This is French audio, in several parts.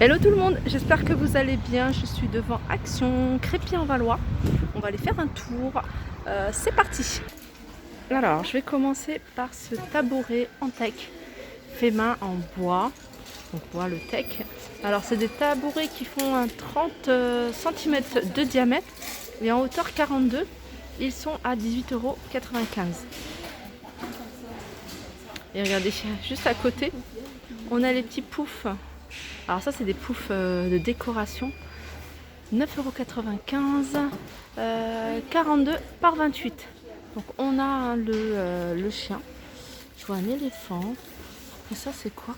Hello tout le monde, j'espère que vous allez bien. Je suis devant Action Crépy-en-Valois. On va aller faire un tour. C'est parti. Alors, je vais commencer par ce tabouret en teck, fait main en bois. Donc bois le teck. Alors, c'est des tabourets qui font un 30 cm de diamètre et en hauteur 42. Ils sont à 18,95 €. Et regardez, juste à côté, on a les petits poufs. Alors ça c'est des poufs de décoration, 9,95 €, 42 par 28. Donc on a le chien, je vois un éléphant, et ça c'est quoi?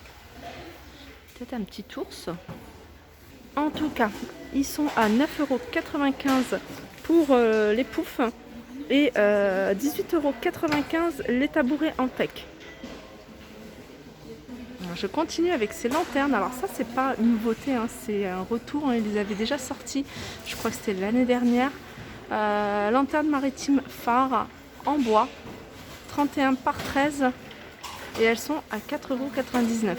Peut-être un petit ours. En tout cas, ils sont à 9,95 € pour les poufs et 18,95 € les tabourets en teck. Je continue avec ces lanternes. Alors ça c'est pas une nouveauté, hein, c'est un retour, ils les avaient déjà sortis, je crois que c'était l'année dernière. Lanterne maritime phare en bois, 31 par 13 et elles sont à 4,99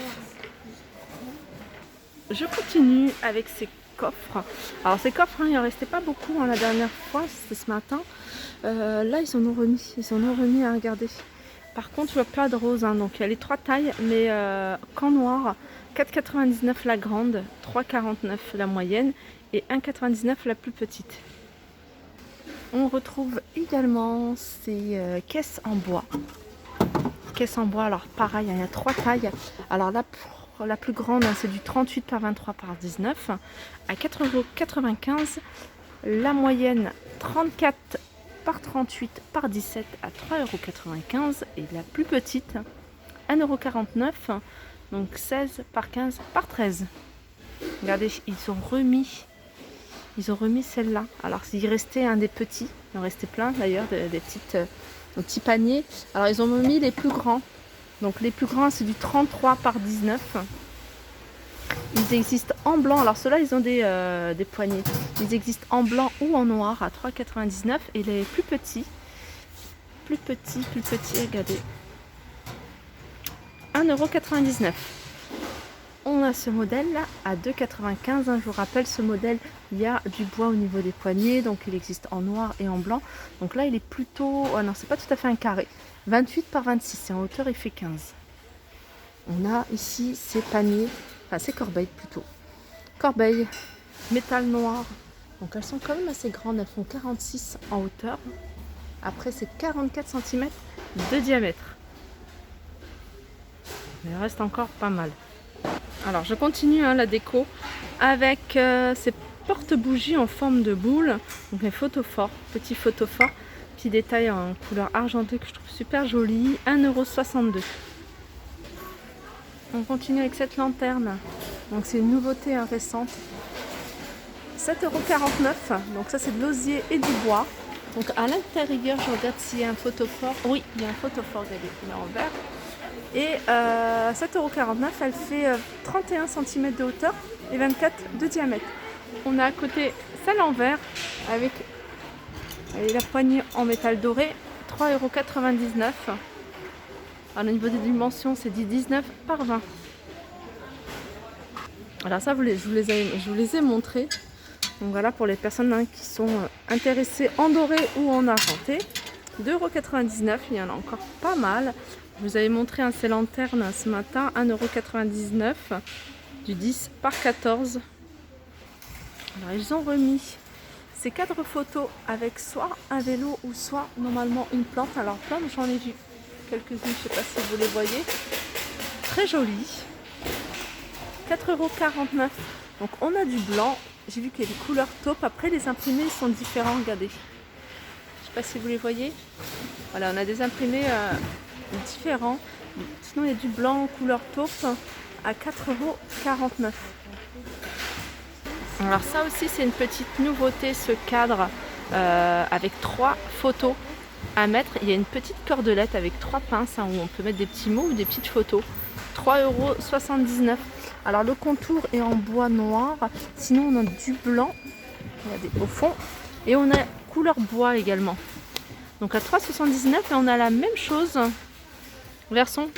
€. Je continue avec ces coffres. Alors ces coffres, il en restait pas beaucoup la dernière fois, c'était ce matin. Là ils en ont remis, à regarder. Par contre, je vois pas de rose, hein, donc il y a les trois tailles, mais qu'en noir, 4,99 € la grande, 3,49 € la moyenne et 1,99 € la plus petite. On retrouve également ces caisses en bois. Caisses en bois, alors pareil, il y a trois tailles. Alors là, pour la plus grande, c'est du 38 par 23 par 19 à 4,95 €. La moyenne, 34 par 38 par 17 à 3,95 € et la plus petite 1,49 €, donc 16 par 15 par 13. Regardez, ils ont remis celle-là. Alors il restait un des petits, il en restait plein d'ailleurs, des petits paniers. Alors ils ont remis les plus grands. Donc les plus grands c'est du 33 par 19. Ils existent en blanc, alors ceux-là ils ont des poignées. Ils existent en blanc ou en noir à 3,99 € et les plus petits, regardez, 1,99 €. On a ce modèle là à 2,95 €. Je vous rappelle, ce modèle, il y a du bois au niveau des poignées, donc il existe en noir et en blanc. Donc là il est plutôt, oh non c'est pas tout à fait un carré, 28 par 26 et en hauteur il fait 15. On a ici ces paniers, enfin ces corbeilles plutôt. Corbeilles, métal noir. Donc elles sont quand même assez grandes, elles font 46 en hauteur. Après c'est 44 cm de diamètre. Mais il reste encore pas mal. Alors je continue la déco avec ces porte-bougies en forme de boule. Donc les photophores, petits photophores, petit détail en couleur argentée que je trouve super joli, 1,62 €. On continue avec cette lanterne, donc c'est une nouveauté récente, 7,49 €. Donc ça c'est de l'osier et du bois. Donc à l'intérieur, je regarde s'il y a un photophore. Oui, il y a un photophore, il est en vert. Et 7,49 €, elle fait 31 cm de hauteur et 24 de diamètre. On a à côté celle en verre avec la poignée en métal doré, 3,99 €. Au niveau des dimensions, c'est dit 19 par 20. Alors ça, je vous les ai montrés. Donc voilà, pour les personnes qui sont intéressées en doré ou en argenté. 2,99 €, il y en a encore pas mal. Je vous avais montré ces lanternes ce matin, 1,99 €, du 10 par 14. Alors ils ont remis ces cadres photos avec soit un vélo ou soit normalement une plante. Alors plante, j'en ai vu quelques-unes, je ne sais pas si vous les voyez. Très jolies. 4,49 €. Donc on a du blanc. J'ai vu qu'il y a des couleurs taupe. Après les imprimés ils sont différents, regardez. Je ne sais pas si vous les voyez. Voilà, on a des imprimés différents. Sinon il y a du blanc couleur taupe à 4,49 €. Alors ça aussi c'est une petite nouveauté, ce cadre avec 3 photos à mettre. Il y a une petite cordelette avec 3 pinces où on peut mettre des petits mots ou des petites photos. 3,79 €. Alors le contour est en bois noir, sinon on a du blanc, regardez, au fond, et on a couleur bois également. Donc à 3,79 € et on a la même chose, version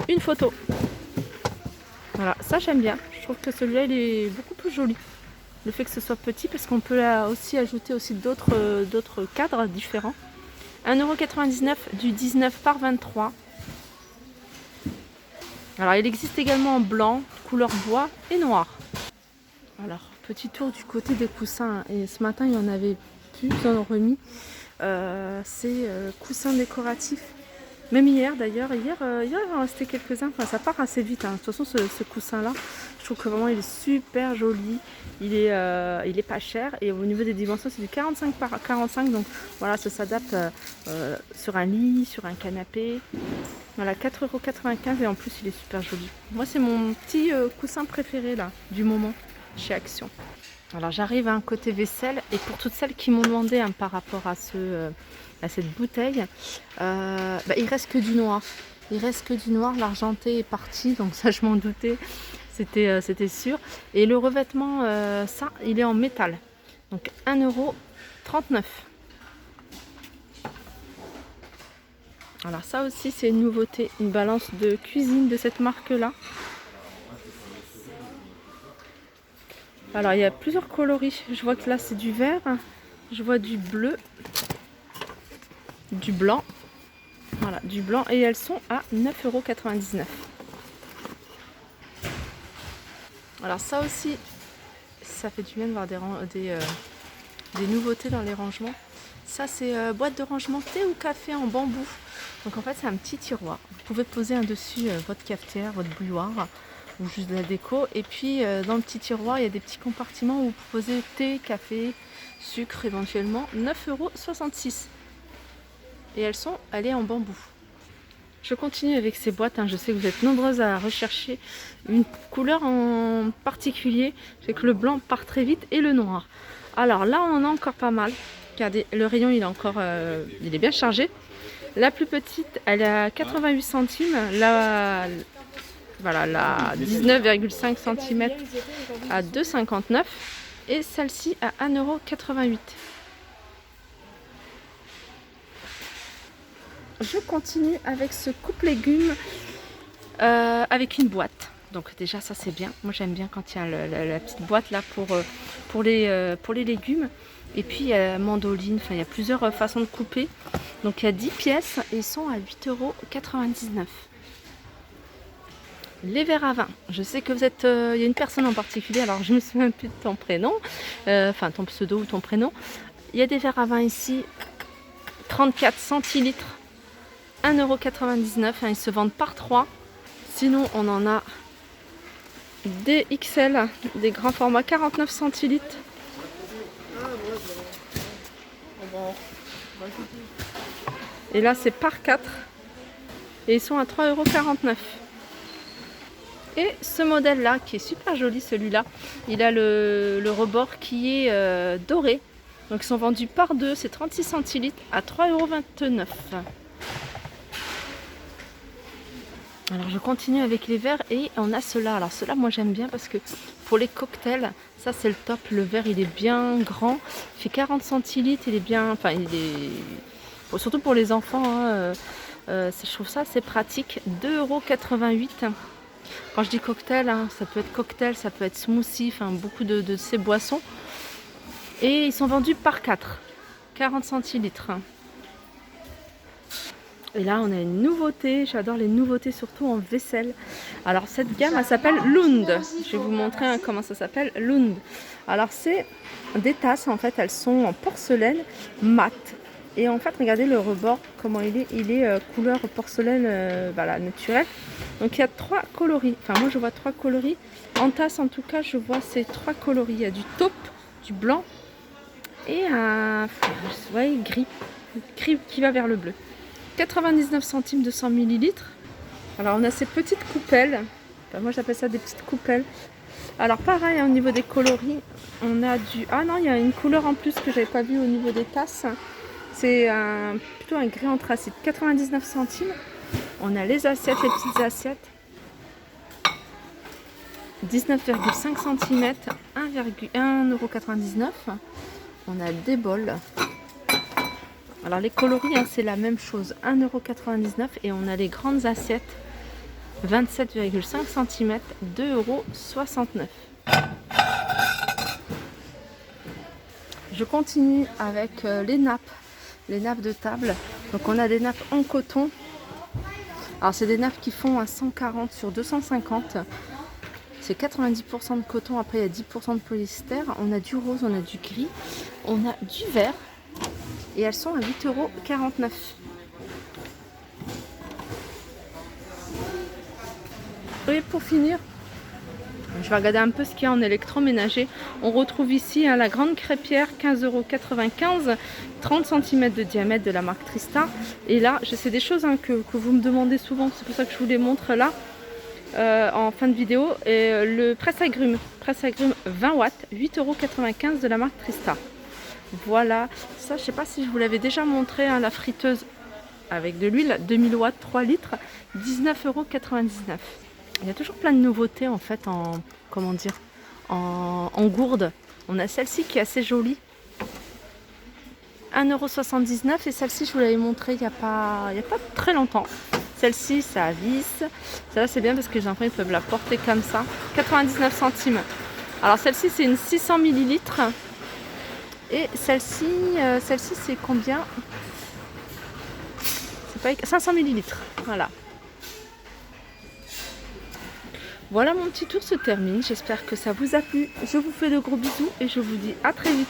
une photo. Voilà, ça j'aime bien, je trouve que celui-là il est beaucoup plus joli. Le fait que ce soit petit, parce qu'on peut aussi ajouter aussi d'autres cadres différents. 1,99 € du 19 par 23. Alors il existe également en blanc, couleur bois et noir. Alors petit tour du côté des coussins. Et ce matin il y en avait plus, ils en ont remis. C'est coussins décoratifs. Même hier d'ailleurs, hier il en restait quelques-uns, enfin, ça part assez vite. De toute façon ce coussin là, je trouve que vraiment il est super joli, il est pas cher et au niveau des dimensions c'est du 45 par 45, donc voilà, ça s'adapte sur un lit, sur un canapé. Voilà, 4,95 € et en plus il est super joli. Moi c'est mon petit coussin préféré là du moment chez Action. Alors j'arrive à un côté vaisselle et pour toutes celles qui m'ont demandé par rapport à cette bouteille, il reste que du noir. Il reste que du noir, l'argenté est parti, donc ça je m'en doutais, c'était sûr. Et le revêtement, ça, il est en métal, donc 1,39 €. Alors ça aussi c'est une nouveauté, une balance de cuisine de cette marque-là. Alors il y a plusieurs coloris, je vois que là c'est du vert, je vois du bleu, du blanc, voilà, du blanc et elles sont à 9,99 €. Alors ça aussi, ça fait du bien de voir des nouveautés dans les rangements. Ça c'est boîte de rangement thé ou café en bambou. Donc en fait c'est un petit tiroir, vous pouvez poser un dessus votre cafetière, votre bouilloire ou juste de la déco. Et puis dans le petit tiroir il y a des petits compartiments où vous posez thé, café, sucre éventuellement. 9,66 €. Et elle est en bambou. Je continue avec ces boîtes, je sais que vous êtes nombreuses à rechercher une couleur en particulier. Je sais que le blanc part très vite et le noir. Alors là on en a encore pas mal. Regardez, le rayon il est bien chargé. La plus petite elle est à 88 centimes. Voilà, la 19,5 cm à 2,59 € et celle-ci à 1,88 €. Je continue avec ce coupe légumes avec une boîte. Donc déjà ça c'est bien. Moi j'aime bien quand il y a la petite boîte là pour les légumes. Et puis il y a mandoline, enfin il y a plusieurs façons de couper. Donc il y a 10 pièces et ils sont à 8,99 €. Les verres à vin, je sais que vous êtes, il y a une personne en particulier, alors je me souviens plus de ton prénom, enfin ton pseudo ou ton prénom. Il y a des verres à vin ici, 34 centilitres, 1,99 €, ils se vendent par 3. Sinon on en a des XL, des grands formats, 49 centilitres. Et là c'est par 4 et ils sont à 3,49 €. Et ce modèle là qui est super joli, celui-là, il a le rebord qui est doré. Donc ils sont vendus par 2, c'est 36 centilitres à 3,29 €. Alors je continue avec les verres et on a ceux-là. Alors ceux-là moi j'aime bien parce que pour les cocktails, ça c'est le top. Le verre il est bien grand, il fait 40 centilitres, il est bien, enfin surtout pour les enfants, je trouve ça assez pratique. 2,88 €. Quand je dis cocktail, ça peut être cocktail, ça peut être smoothie, enfin beaucoup de ces boissons. Et ils sont vendus par 4, 40 centilitres. Et là on a une nouveauté, j'adore les nouveautés surtout en vaisselle. Alors cette gamme elle s'appelle Lund. Je vais vous montrer comment ça s'appelle, Lund. Alors c'est des tasses, en fait elles sont en porcelaine mat. Et en fait regardez le rebord, comment il est couleur porcelaine voilà, naturelle. Donc il y a 3 coloris, enfin moi je vois 3 coloris. En tasse en tout cas je vois ces 3 coloris. Il y a du taupe, du blanc et un gris qui va vers le bleu. 99 centimes de 100 ml. Alors on a ces petites coupelles, enfin, moi j'appelle ça des petites coupelles. Alors pareil au niveau des coloris, on a du... Ah non, il y a une couleur en plus que j'avais pas vu au niveau des tasses. C'est plutôt un gris anthracite, 99 centimes. On a les assiettes, les petites assiettes. 19,5 cm, 1,99 €. On a des bols. Alors les coloris, c'est la même chose, 1,99 € et on a les grandes assiettes 27,5 cm, 2,69 €. Je continue avec les nappes de table. Donc on a des nappes en coton. Alors c'est des nappes qui font à 140 sur 250. C'est 90% de coton, après il y a 10% de polyester. On a du rose, on a du gris, on a du vert. Et elles sont à 8,49 €. Et pour finir, je vais regarder un peu ce qu'il y a en électroménager. On retrouve ici la grande crêpière, 15,95 €, 30 cm de diamètre de la marque Trista. Et là, c'est des choses que vous me demandez souvent, c'est pour ça que je vous les montre là en fin de vidéo. Et le presse-agrumes 20 watts, 8,95 € de la marque Trista. Voilà, ça je sais pas si je vous l'avais déjà montré, la friteuse avec de l'huile, 2000 watts, 3 litres, 19,99 €. Il y a toujours plein de nouveautés en fait en gourde. On a celle-ci qui est assez jolie, 1,79 € et celle-ci je vous l'avais montré il n'y a pas très longtemps. Celle-ci ça a vis, celle-là c'est bien parce que les enfants ils peuvent la porter comme ça, 99 centimes. Alors celle-ci c'est une 600 ml et celle-ci c'est combien? C'est pas 500 ml, voilà. Voilà, mon petit tour se termine. J'espère que ça vous a plu. Je vous fais de gros bisous et je vous dis à très vite.